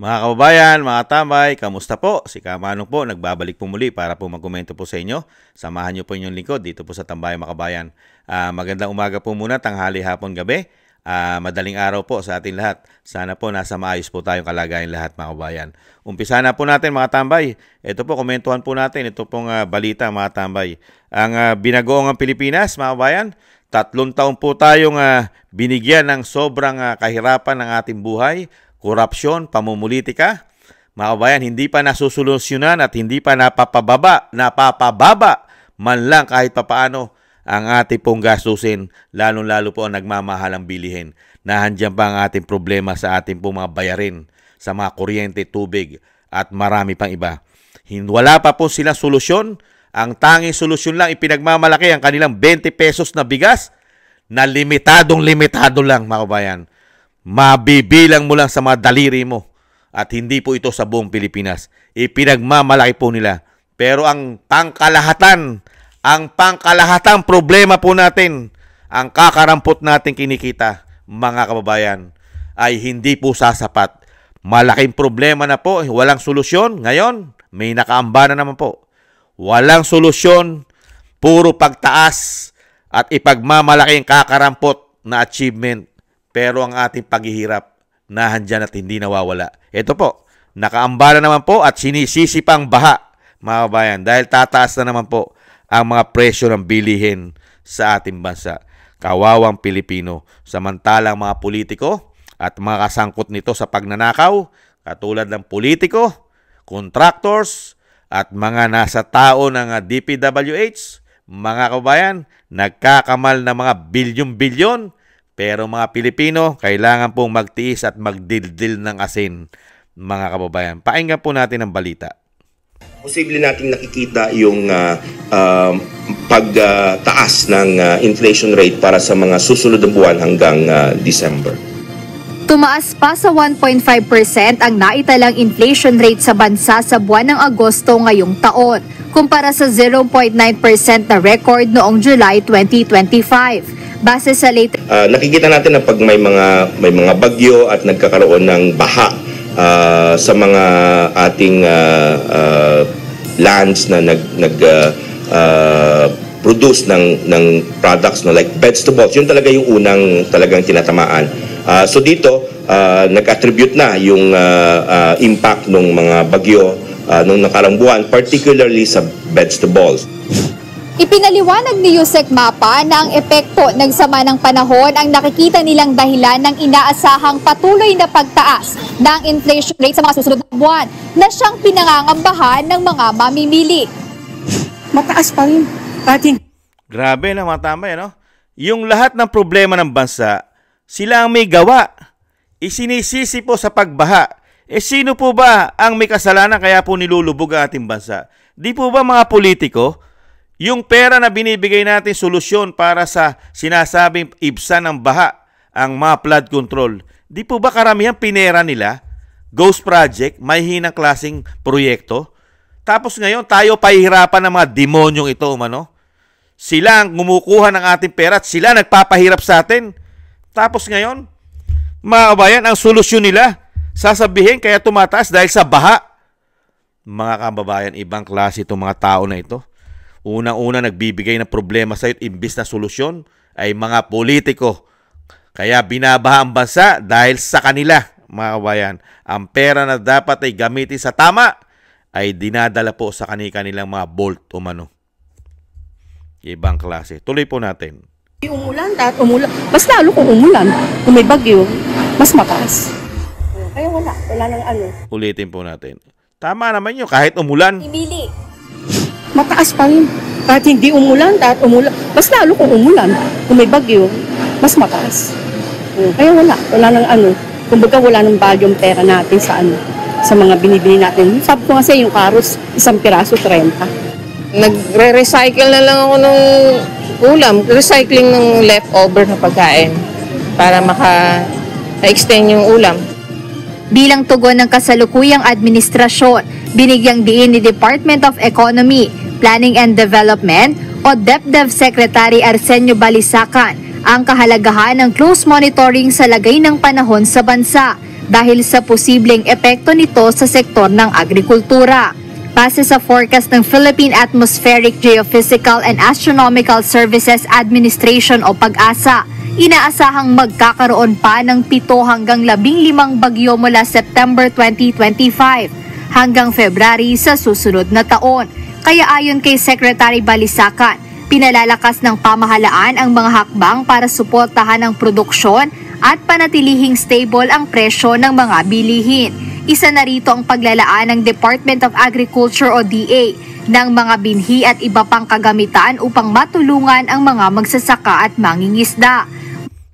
Mga kababayan, mga tambay, kamusta po? Si Kamanong po, nagbabalik po muli para po magkomento po sa inyo. Samahan niyo po inyong lingkod dito po sa Tambayang Makabayan. Magandang umaga po muna, tanghali, hapon, gabi. Madaling araw po sa ating lahat. Sana po nasa maayos po tayong kalagayan lahat, mga kababayan. Umpisa na po natin, mga tambay. Ito po, komentuhan po natin. Ito pong balita, mga tambay. Ang binagoong ang Pilipinas, mga kababayan. 3 taon po tayong binigyan ng sobrang kahirapan ng ating buhay. Korupsyon, pamumulitika. Mga kabayan, hindi pa nasusolusyonan at hindi pa napapababa man lang kahit papaano ang ating pong gastusin, lalong-lalo po ang nagmamahalang bilihin. Nahandyan pa ang ating problema sa ating pong mga bayarin, sa mga kuryente, tubig at marami pang iba. Wala pa po silang solusyon. Ang tanging solusyon lang ipinagmamalaki ang kanilang 20 pesos na bigas na limitado lang, mga kabayan. Mabibilang mo lang sa mga daliri mo at hindi po ito sa buong Pilipinas. Ipinagmamalaki po nila. Pero ang pangkalahatang problema po natin, ang kakarampot natin kinikita, mga kababayan, ay hindi po sasapat. Malaking problema na po, walang solusyon. Ngayon, may nakaamba na naman po. Walang solusyon, puro pagtaas at ipagmamalaki ang kakarampot na achievement. Pero ang ating paghihirap, nahandyan at hindi nawawala. Ito po, nakaambala naman po at sinisisi pang baha, mga kabayan, dahil tataas na naman po ang mga presyo ng bilihin sa ating bansa. Kawawang Pilipino. Samantalang mga politiko at mga kasangkot nito sa pagnanakaw, katulad ng politiko, contractors, at mga nasa tao ng DPWH, mga kabayan, nagkakamal na mga bilyon-bilyon. Pero mga Pilipino, kailangan pong magtiis at magdildil ng asin, mga kababayan. Pakinggan po natin ang balita. Posible nating nakikita yung pagtaas ng inflation rate para sa mga susunod na buwan hanggang December. Tumaas pa sa 1.5% ang naitalang inflation rate sa bansa sa buwan ng Agosto ngayong taon, kumpara sa 0.9% na record noong July 2025. Base sa latest, nakikita natin na pag may mga bagyo at nagkakaroon ng baha sa mga ating lands na produce ng products like vegetables, yun talaga yung unang talagang tinatamaan. So dito nag-attribute na yung impact ng mga bagyo nung nakarang buwan, particularly sa vegetables. ipinaliwanag ni Yusek Mapa na ang epekto ng sama ng panahon ang nakikita nilang dahilan ng inaasahang patuloy na pagtaas ng inflation rate sa mga susunod na buwan na siyang pinangangambahan ng mga mamimili. Mataas pa rin. Grabe na, mga tambay, no? Yung lahat ng problema ng bansa, sila ang may gawa. Isinisisi po sa pagbaha. Sino po ba ang may kasalanan kaya po nilulubog ang ating bansa? Di po ba mga politiko? Yung pera na binibigay natin solusyon para sa sinasabing ibsan ng baha, ang mga flood control, di po ba karamihan pinera nila? Ghost project, may hinang klaseng proyekto. Tapos ngayon tayo pahihirapan ng mga demonyong ito, umano. Sila ang kumukuha ng ating pera at sila nagpapahirap sa atin. Tapos ngayon, mga kabayan, ang solusyon nila, sasabihin kaya tumataas dahil sa baha. Mga kababayan, ibang klase itong mga tao na ito. Unang-una nagbibigay ng problema sa iyo imbis na solusyon ay mga politiko. Kaya binabaha ang bansa dahil sa kanila, mga kabayan. Ang pera na dapat ay gamitin sa tama ay dinadala po sa kanilang mga bolt umano. Ibang klase. Tuloy po natin. Umulan at umulan. Mas lalo kung umulan. Kung may bagyo, mas mataas. Kaya wala nang ano. Ulitin po natin. Tama naman yun, kahit umulan. Imili. Mataas pa rin. Kahit hindi umulan at umulan. Mas lalo kung umulan. Kung may bagyo, mas mataas. Kaya wala nang ano. Kumbaga wala nang value yung pera natin sa ano. Sa mga binibili natin. Sabi ko kasi yung karos, 1 piraso 30. Nagre-recycle na lang ako ng ulam. Recycling ng leftover na pagkain para maka-extend yung ulam. Bilang tugon ng kasalukuyang administrasyon, binigyang diin ni Department of Economy, Planning and Development o DepDev Secretary Arsenio Balisacan ang kahalagahan ng close monitoring sa lagay ng panahon sa bansa. dahil sa posibleng epekto nito sa sektor ng agrikultura. Base sa forecast ng Philippine Atmospheric Geophysical and Astronomical Services Administration o PAGASA, inaasahang magkakaroon pa ng 7 hanggang 15 bagyo mula September 2025 hanggang February sa susunod na taon. Kaya ayon kay Secretary Balisacan, pinalalakas ng pamahalaan ang mga hakbang para suportahan ang produksyon at panatilihing stable ang presyo ng mga bilihin. Isa na rito ang paglalaan ng Department of Agriculture o DA ng mga binhi at iba pang kagamitan upang matulungan ang mga magsasaka at mangingisda.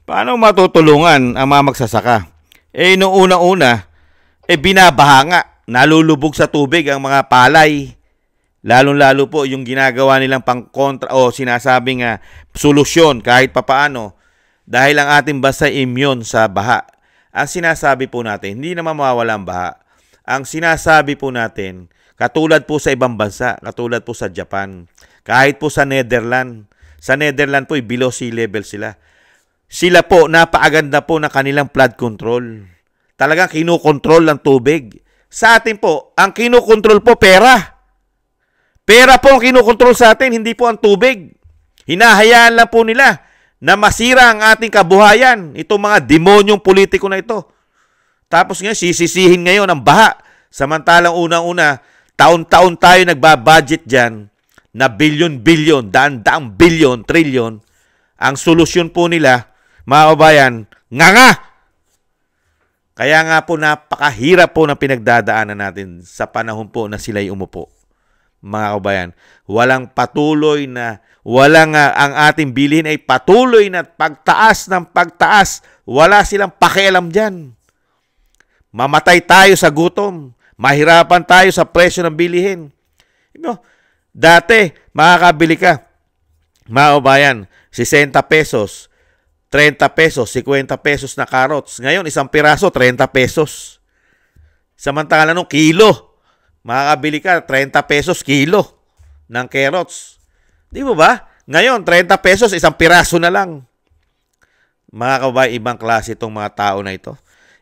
Paano matutulungan ang mga magsasaka? Noong una-una, binabaha nga, nalulubog sa tubig ang mga palay. Lalong-lalo po yung ginagawa nilang pangkontra o sinasabing solusyon kahit papaano dahil ang ating bansa immune sa baha. Ang sinasabi po natin, hindi naman mawawala ang baha. Ang sinasabi po natin, katulad po sa ibang bansa, katulad po sa Japan, kahit po sa Netherlands po below sea level sila. Sila po, napaaganda po na kanilang flood control. Talagang kinukontrol ang tubig. Sa atin po, ang kinukontrol po pera. Pera po ang kinukontrol sa atin, hindi po ang tubig. Hinahayaan lang po nila na masira ang ating kabuhayan. Itong mga demonyong politiko na ito. Tapos ngayon, sisisihin ngayon ang baha. Samantalang unang-una, taon-taon tayo nagbabudget dyan na bilyon-bilyon, daan-daang bilyon, trilyon. Ang solusyon po nila, mga kabayan, nga! Kaya nga po napakahirap po na pinagdadaanan natin sa panahon po na sila'y umupo. Mga kabayan, walang patuloy na, ang ating bilhin ay patuloy na pagtaas ng pagtaas. Wala silang pakialam dyan. Mamatay tayo sa gutom. Mahirapan tayo sa presyo ng bilihin. Dati, makakabili ka, mga kabayan, 60 pesos, 30 pesos, 50 pesos na carrots. Ngayon, isang piraso, 30 pesos. Samantala nung kilo, makakabili ka, 30 pesos kilo ng carrots. Di mo ba? Ngayon, 30 pesos, isang piraso na lang. Mga kabayan, ibang klase itong mga tao na ito.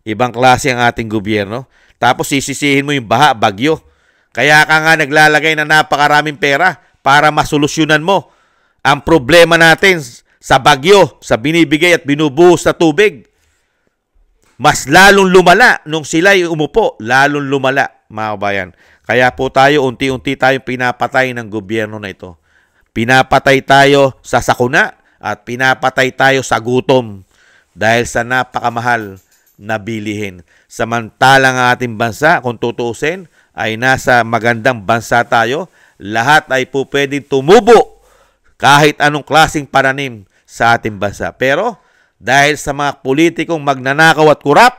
Ibang klase ang ating gobyerno. Tapos sisisihin mo yung baha, bagyo. Kaya ka nga naglalagay na napakaraming pera para masolusyonan mo ang problema natin sa bagyo, sa binibigay at binubuhos na tubig. Mas lalong lumala nung sila'y umupo, lalong lumala, mga kabayan. Kaya po tayo, unti-unti tayong pinapatay ng gobyerno na ito. Pinapatay tayo sa sakuna at pinapatay tayo sa gutom dahil sa napakamahal na bilihin. Samantalang ang ating bansa, kung tutuusin, ay nasa magandang bansa tayo. Lahat ay po pwedeng tumubo kahit anong klaseng pananim sa ating bansa. Pero dahil sa mga politikong magnanakaw at kurap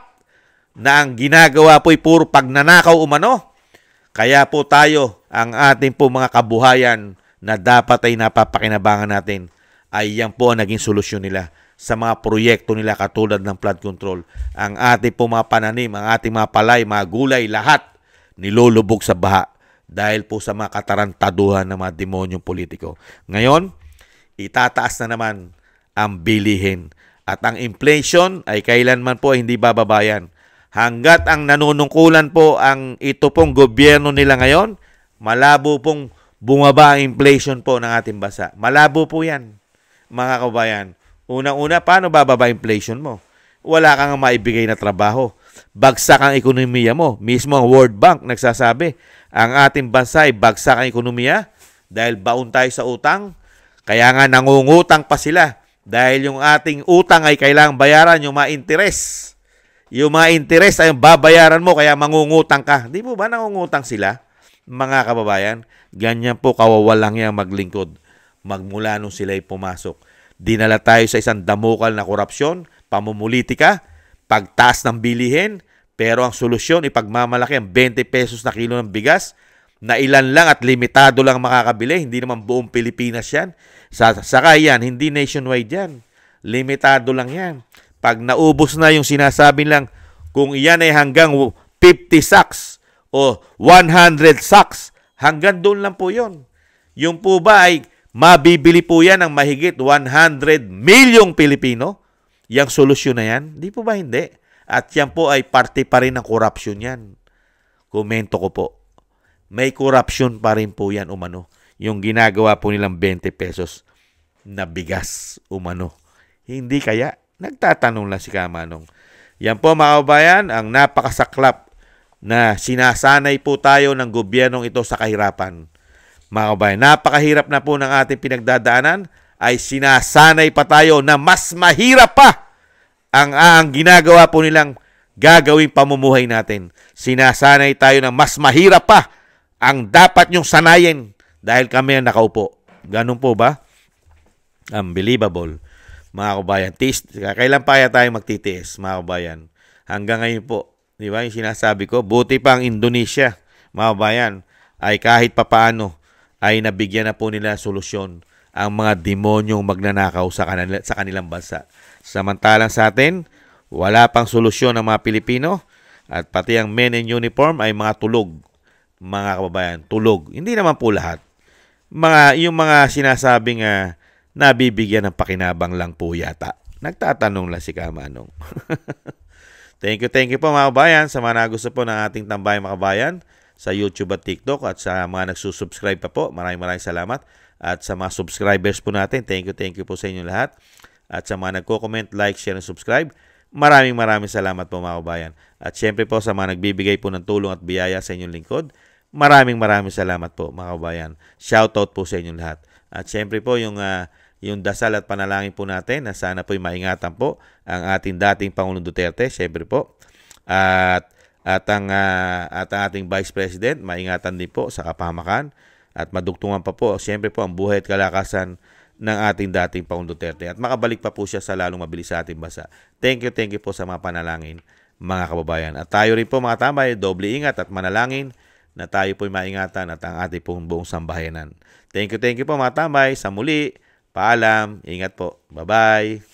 na ang ginagawa po ay puro pagnanakaw umano, kaya po tayo, ang ating po mga kabuhayan na dapat ay napapakinabangan natin, ay yan po ang naging solusyon nila sa mga proyekto nila katulad ng flood control. Ang ating po mga pananim, ang ating mga palay, mga gulay, lahat nilulubog sa baha dahil po sa mga katarantaduhan ng mga demonyong politiko. Ngayon, itataas na naman ang bilihin at ang inflation ay kailanman po hindi bababayan. Hanggat ang nanunungkulan po ang ito pong gobyerno nila ngayon, malabo pong bumaba ang inflation po ng ating bansa. Malabo po yan, mga kabayan. Unang-una, paano bababa inflation mo? Wala kang maibigay na trabaho. Bagsak ang ekonomiya mo. Mismo ang World Bank nagsasabi, ang ating bansa ay bagsak ang ekonomiya dahil baon tayo sa utang. Kaya nga nangungutang pa sila dahil yung ating utang ay kailangang bayaran yung mga interes. Yung mga interes ay babayaran mo kaya mangungutang ka. Di mo ba nangungutang sila? Mga kababayan, ganyan po kawawalang yang maglingkod magmula nung sila'y pumasok. Dinala tayo sa isang damukal na korupsyon, pamumulitika, pagtaas ng bilihin, pero ang solusyon ipagmamalaki ang 20 pesos na kilo ng bigas na ilan lang at limitado lang makakabili. Hindi naman buong Pilipinas yan. Saka yan, hindi nationwide yan. Limitado lang yan. Pag naubos na yung sinasabi lang, kung iyan ay hanggang 50 sacks o 100 sacks, hanggang doon lang po yun. Yung po ba ay mabibili po yan ng mahigit 100 milyong Pilipino? Yang solusyon na yan? Di po ba hindi? At yan po ay parte pa rin ng corruption yan. Komento ko po. May corruption pa rin po yan umano. Yung ginagawa po nilang 20 pesos na bigas umano. Hindi kaya? Nagtatanong lang si Kamanong. Yan po mga kababayan, ang napakasaklap na sinasanay po tayo ng gobyernong ito sa kahirapan. Mga kababayan, napakahirap na po ng ating pinagdadaanan, ay sinasanay pa tayo na mas mahirap pa ang ginagawa po nilang gagawing pamumuhay natin. Sinasanay tayo na mas mahirap pa ang dapat nyong sanayin dahil kami ang nakaupo. Ganun po ba? Unbelievable. Mga kabayan, kailan pa kaya tayo magtitiis, mga kabayan? Hanggang ngayon po, di ba, yung sinasabi ko, buti pa ang Indonesia, mga kabayan, ay kahit papaano ay nabigyan na po nila solusyon ang mga demonyong magnanakaw sa kanilang bansa. Samantalang sa atin, wala pang solusyon ang mga Pilipino at pati ang men in uniform ay mga tulog. Mga kababayan, tulog. Hindi naman po lahat. Yung mga sinasabing nabibigyan ng pakinabang lang po yata. Nagtatanong lang si Kamanong. Thank you po mga kabayan sa mga nagusto po ng ating Tambayan mga kabayan sa YouTube at TikTok at sa mga nagsusubscribe pa po. Maraming salamat. At sa mga subscribers po natin, thank you po sa inyo lahat. At sa mga nagko-comment, like, share, and subscribe, maraming salamat po mga kabayan. At syempre po sa mga nagbibigay po ng tulong at biyaya sa inyong lingkod, maraming salamat po mga kabayan. Shoutout po sa inyong lahat. At syempre po yung dasal at panalangin po natin na sana po'y maingatan po ang ating dating Pangulong Duterte, syempre po. At ang ating Vice President, maingatan din po sa kapahamakan at madugtungan pa po, syempre po, ang buhay at kalakasan ng ating dating Pangulong Duterte at makabalik pa po siya sa lalong mabilis sa ating bansa. Thank you po sa mga panalangin, mga kababayan. At tayo rin po mga tambay, doble ingat at manalangin na tayo po'y maingatan at ang ating pong buong sambahayanan. Thank you po mga tambay. Sa muli, paalam, ingat po. Bye-bye.